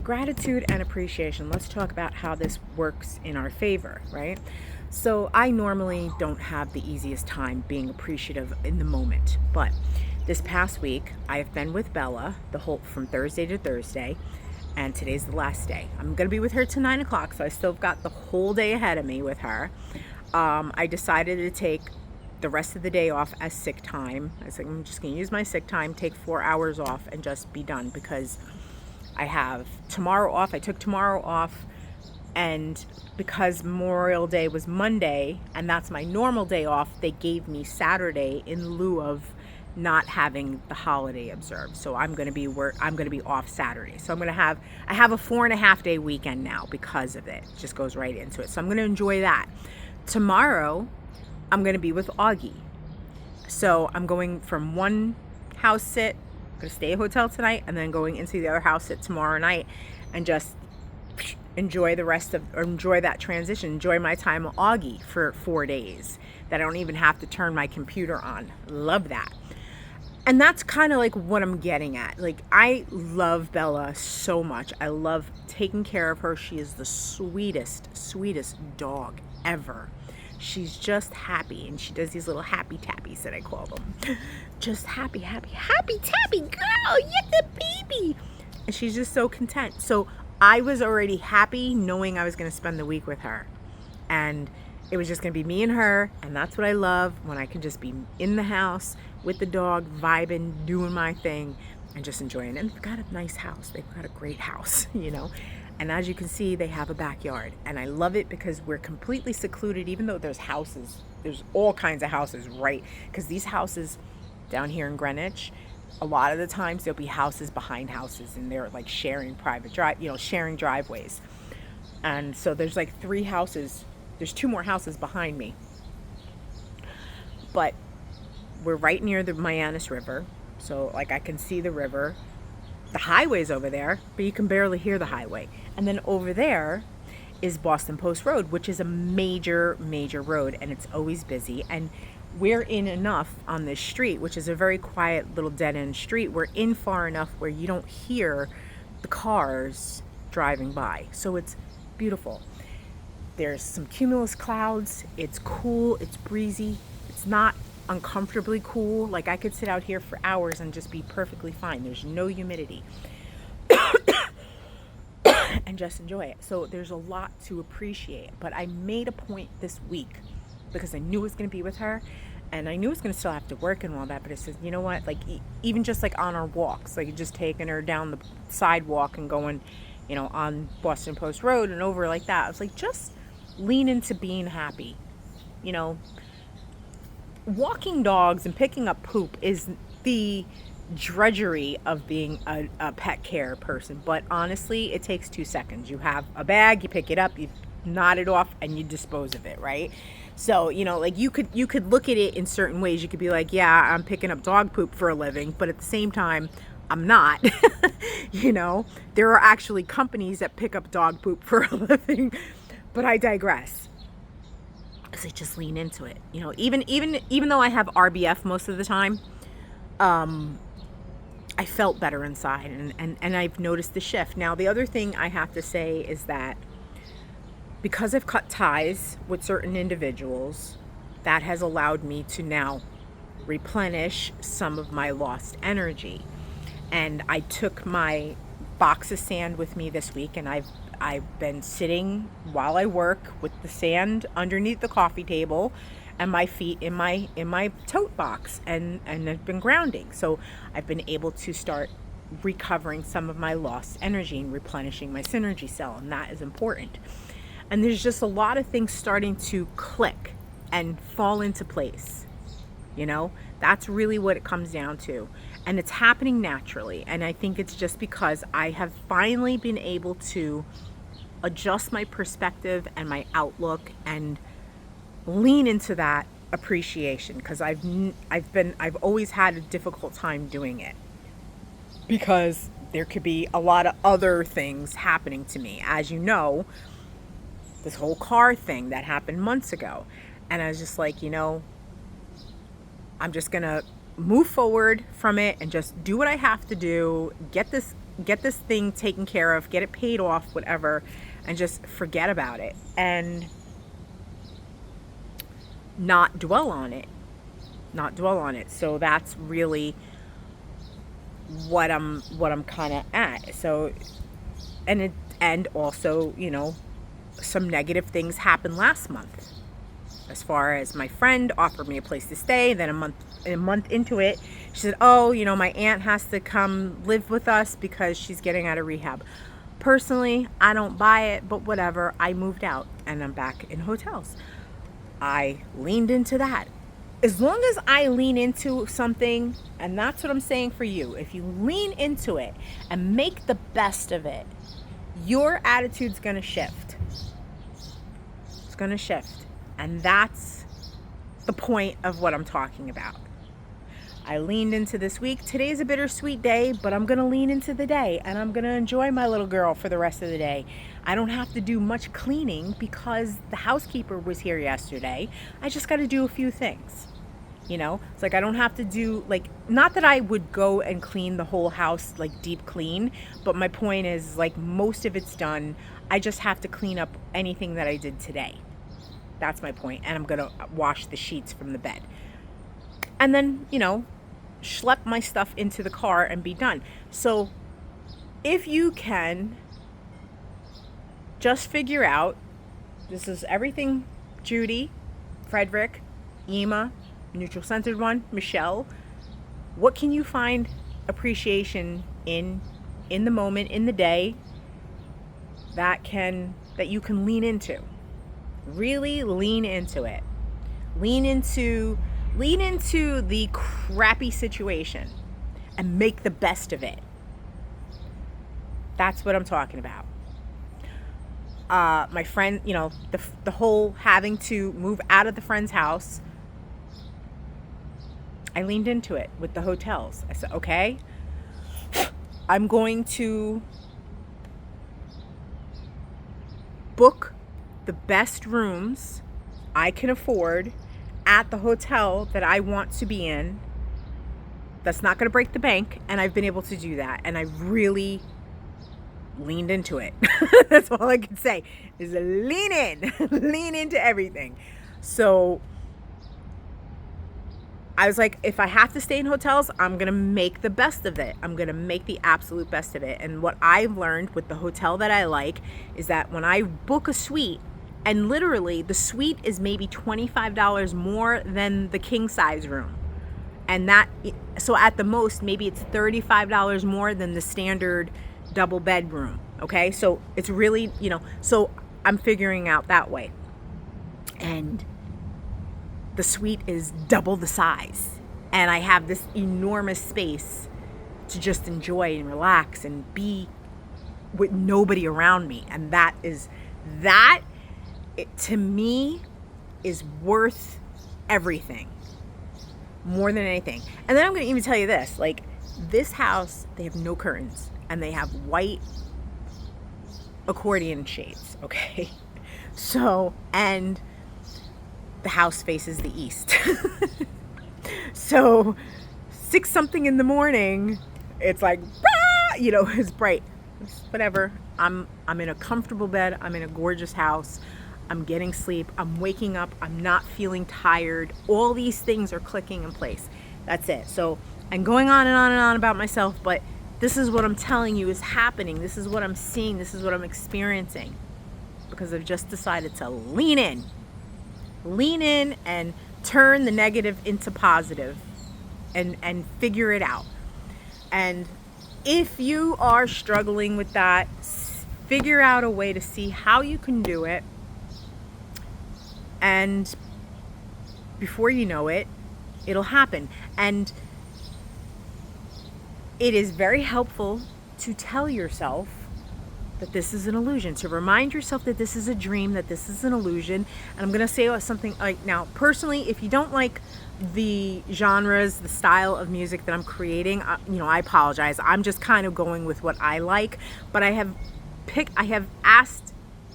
gratitude and appreciation. Let's talk about how this works in our favor, right? So I normally don't have the easiest time being appreciative in the moment, but this past week I have been with Bella the whole from Thursday to Thursday, and today's the last day. I'm gonna be with her till 9 o'clock, so I still got the whole day ahead of me with her. I decided to take the rest of the day off as sick time. I was like, I'm just gonna use my sick time, take 4 hours off, and just be done because I have tomorrow off. I took tomorrow off, and because Memorial Day was Monday, and that's my normal day off, they gave me Saturday in lieu of not having the holiday observed. So I'm going to be off Saturday. So I have a 4.5 day weekend now because of it. It just goes right into it. So I'm going to enjoy that. Tomorrow, I'm going to be with Augie. So I'm going from one house sit, going to stay at a hotel tonight, and then going into the other house sit tomorrow night, and just enjoy that transition, enjoy my time with Augie for 4 days that I don't even have to turn my computer on. Love that. And that's kind of like what I'm getting at. Like, I love Bella so much. I love taking care of her. She is the sweetest dog ever. She's just happy, and she does these little happy tappies that I call them. Just happy tappy, girl, you're the baby. And she's just so content. So I was already happy knowing I was going to spend the week with her. And it was just going to be me and her, and that's what I love, when I can just be in the house with the dog, vibing, doing my thing, and just enjoying it. And they've got a nice house. They've got a great house, you know. And as you can see, they have a backyard. And I love it because we're completely secluded, even though there's all kinds of houses, right? Because these houses down here in Greenwich, a lot of the times there'll be houses behind houses, and they're like sharing sharing driveways. And so there's like 3 houses. There's 2 more houses behind me. But we're right near the Mianus River. So like I can see the river. The highway's over there, but you can barely hear the highway. And then over there is Boston Post Road, which is a major road, and it's always busy. And we're in enough on this street, which is a very quiet little dead-end street. We're in far enough where you don't hear the cars driving by. So it's beautiful. There's some cumulus clouds. It's cool. It's breezy. It's not uncomfortably cool. Like, I could sit out here for hours and just be perfectly fine. There's no humidity. And just enjoy it. So there's a lot to appreciate. But I made a point this week, because I knew I was going to be with her, and I knew I was going to still have to work and all that, but I said, you know what, like, even just like on our walks, like just taking her down the sidewalk and going, on Boston Post Road and over like that, I was like, just lean into being happy. Walking dogs and picking up poop is the drudgery of being a pet care person, but honestly, it takes 2 seconds. You have a bag, you pick it up, you knot it off, and you dispose of it, right? So, like, you could look at it in certain ways. You could be like, yeah, I'm picking up dog poop for a living, but at the same time, I'm not. There are actually companies that pick up dog poop for a living, but I digress. So just lean into it. Even though I have RBF most of the time, I felt better inside, and I've noticed the shift. Now, the other thing I have to say is that because I've cut ties with certain individuals, that has allowed me to now replenish some of my lost energy. And I took my box of sand with me this week, and I've been sitting while I work with the sand underneath the coffee table and my feet in my tote box, and I've been grounding. So I've been able to start recovering some of my lost energy and replenishing my synergy cell, and that is important. And there's just a lot of things starting to click and fall into place. That's really what it comes down to. And it's happening naturally. And I think it's just because I have finally been able to adjust my perspective and my outlook and lean into that appreciation, because I've always had a difficult time doing it, because there could be a lot of other things happening to me. As you know, this whole car thing that happened months ago. And I was just like, I'm just going to move forward from it and just do what I have to do, get this get this thing taken care of, get it paid off, whatever, and just forget about it and not dwell on it. So that's really what I'm kind of at. So, and also, some negative things happened last month. As far as my friend offered me a place to stay, then a month into it, she said, "Oh, my aunt has to come live with us because she's getting out of rehab." Personally, I don't buy it, but whatever. I moved out and I'm back in hotels. I leaned into that. As long as I lean into something, and that's what I'm saying for you, if you lean into it and make the best of it, your attitude's going to shift. It's going to shift. And that's the point of what I'm talking about. I leaned into this week. Today's a bittersweet day, but I'm going to lean into the day and I'm going to enjoy my little girl for the rest of the day. I don't have to do much cleaning because the housekeeper was here yesterday. I just got to do a few things. It's like I don't have to do, not that I would go and clean the whole house, deep clean, but my point is, most of it's done. I just have to clean up anything that I did today. That's my point. And I'm going to wash the sheets from the bed. And then, schlep my stuff into the car and be done. So if you can just figure out, this is everything, Judy, Frederick, Ema, neutral centered one, Michelle, what can you find appreciation in the moment, in the day, that you can lean into? Really lean into it. Lean into the crappy situation and make the best of it. That's what I'm talking about. My friend, the whole having to move out of the friend's house, I leaned into it with the hotels. I said, okay, I'm going to book the best rooms I can afford at the hotel that I want to be in. That's not going to break the bank. And I've been able to do that. And I really leaned into it. That's all I can say is lean in, lean into everything. So I was like, if I have to stay in hotels, I'm going to make the best of it. I'm going to make the absolute best of it. And what I've learned with the hotel that I like is that when I book a suite, and literally the suite is maybe $25 more than the king size room. And so at the most, maybe it's $35 more than the standard double bedroom. Okay. So it's really, so I'm figuring out that way. And the suite is double the size. And I have this enormous space to just enjoy and relax and be with nobody around me. And that to me is worth everything, more than anything. And then I'm going to even tell you this, this house, they have no curtains and they have white accordion shades. Okay. So, and the house faces the east. So 6 something in the morning, it's it's bright. It's whatever. I'm in a comfortable bed. I'm in a gorgeous house. I'm getting sleep. I'm waking up. I'm not feeling tired. All these things are clicking in place. That's it. So I'm going on and on and on about myself, but this is what I'm telling you is happening. This is what I'm seeing. This is what I'm experiencing because I've just decided to lean in and turn the negative into positive and figure it out. And if you are struggling with that, figure out a way to see how you can do it. And before you know it, it'll happen. And it is very helpful to tell yourself that this is an illusion, to remind yourself that this is a dream, that this is an illusion. And I'm going to say something now, personally, if you don't like the genres, the style of music that I'm creating, I apologize. I'm just kind of going with what I like, but I have asked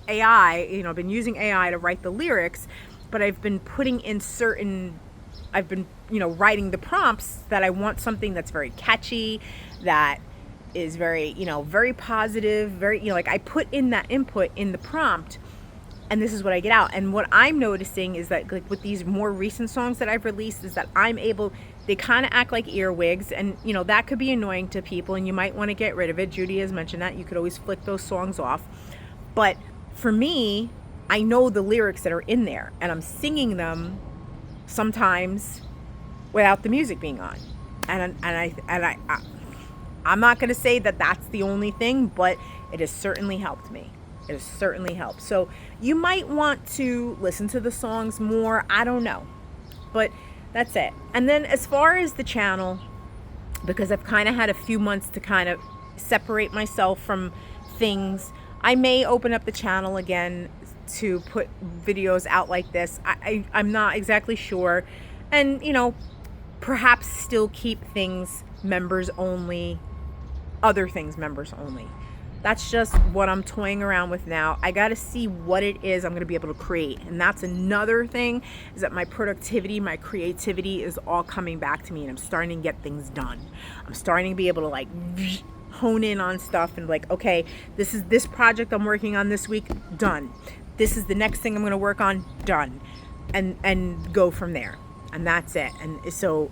AI, I've been using AI to write the lyrics, but I've been putting in writing the prompts that I want something that's very catchy, that is very, very positive, very, like I put in that input in the prompt, and this is what I get out. And what I'm noticing is that, like, with these more recent songs that I've released, is that they kind of act like earwigs, and that could be annoying to people, and you might want to get rid of it. Judy has mentioned that you could always flick those songs off. But for me, I know the lyrics that are in there, and I'm singing them sometimes without the music being on. I'm not going to say that that's the only thing, but it has certainly helped me. It has certainly helped. So you might want to listen to the songs more. I don't know. But that's it. And then as far as the channel, because I've kind of had a few months to kind of separate myself from things, I may open up the channel again to put videos out like this. I'm not exactly sure. And, perhaps still keep things members only, other things members only. That's just what I'm toying around with now. I got to see what it is I'm going to be able to create. And that's another thing, is that my productivity, my creativity is all coming back to me, and I'm starting to get things done. I'm starting to be able to like hone in on stuff and like, okay, this is this project I'm working on this week, done. This is the next thing I'm going to work on, done. And go from there. And that's it. And so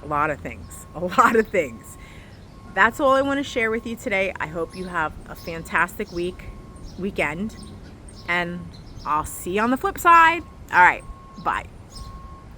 a lot of things. That's all I want to share with you today. I hope you have a fantastic weekend, and I'll see you on the flip side. All right, bye.